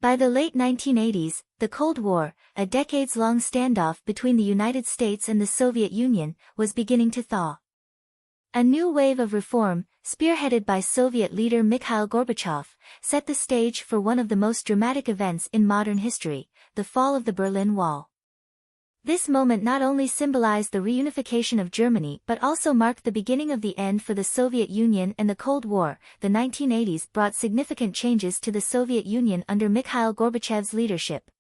By the late 1980s, the Cold War, a decades-long standoff between the United States and the Soviet Union, was beginning to thaw. A new wave of reform, spearheaded by Soviet leader Mikhail Gorbachev, set the stage for one of the most dramatic events in modern history, the fall of the Berlin Wall. This moment not only symbolized the reunification of Germany but also marked the beginning of the end for the Soviet Union and the Cold War. The 1980s brought significant changes to the Soviet Union under Mikhail Gorbachev's leadership.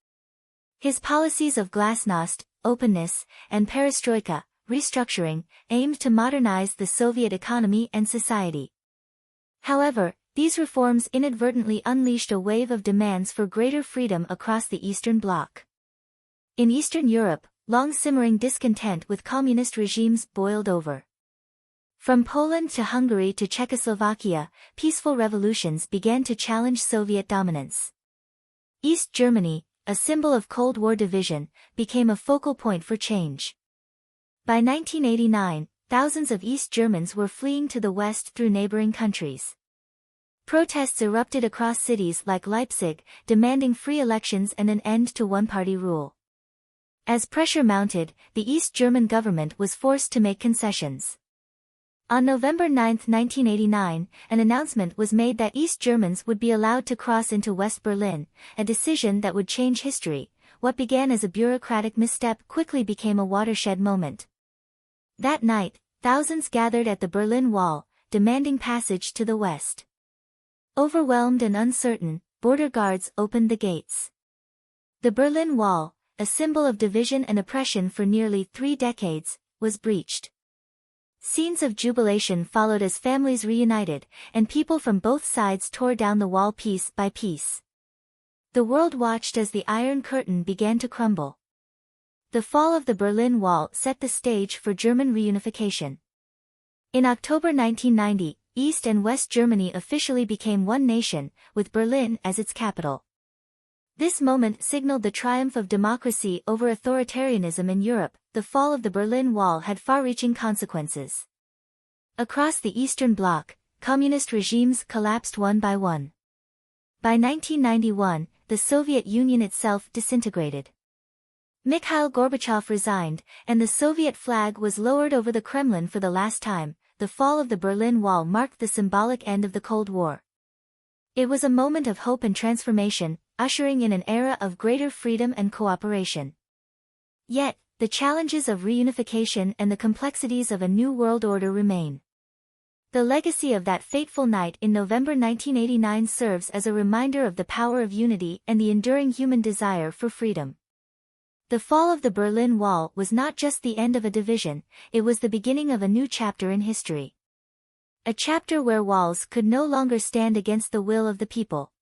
His policies of glasnost, openness, and perestroika, restructuring, aimed to modernize the Soviet economy and society. However, these reforms inadvertently unleashed a wave of demands for greater freedom across the Eastern Bloc. In Eastern Europe, long-simmering discontent with communist regimes boiled over. From Poland to Hungary to Czechoslovakia, peaceful revolutions began to challenge Soviet dominance. East Germany, a symbol of Cold War division, became a focal point for change. By 1989, thousands of East Germans were fleeing to the west through neighboring countries. Protests erupted across cities like Leipzig, demanding free elections and an end to one-party rule. As pressure mounted, the East German government was forced to make concessions. On November 9, 1989, an announcement was made that East Germans would be allowed to cross into West Berlin, a decision that would change history. What began as a bureaucratic misstep quickly became a watershed moment. That night, thousands gathered at the Berlin Wall, demanding passage to the west. Overwhelmed and uncertain, border guards opened the gates. The Berlin Wall, a symbol of division and oppression for nearly 3 decades, was breached. Scenes of jubilation followed as families reunited, and people from both sides tore down the wall piece by piece. The world watched as the Iron Curtain began to crumble. The fall of the Berlin Wall set the stage for German reunification. In October 1990, East and West Germany officially became one nation, with Berlin as its capital. This moment signaled the triumph of democracy over authoritarianism in Europe. The fall of the Berlin Wall had far-reaching consequences. Across the Eastern Bloc, communist regimes collapsed one by one. By 1991, the Soviet Union itself disintegrated. Mikhail Gorbachev resigned, and the Soviet flag was lowered over the Kremlin for the last time. The fall of the Berlin Wall marked the symbolic end of the Cold War. It was a moment of hope and transformation, ushering in an era of greater freedom and cooperation. Yet, the challenges of reunification and the complexities of a new world order remain. The legacy of that fateful night in November 1989 serves as a reminder of the power of unity and the enduring human desire for freedom. The fall of the Berlin Wall was not just the end of a division, it was the beginning of a new chapter in history. A chapter where walls could no longer stand against the will of the people.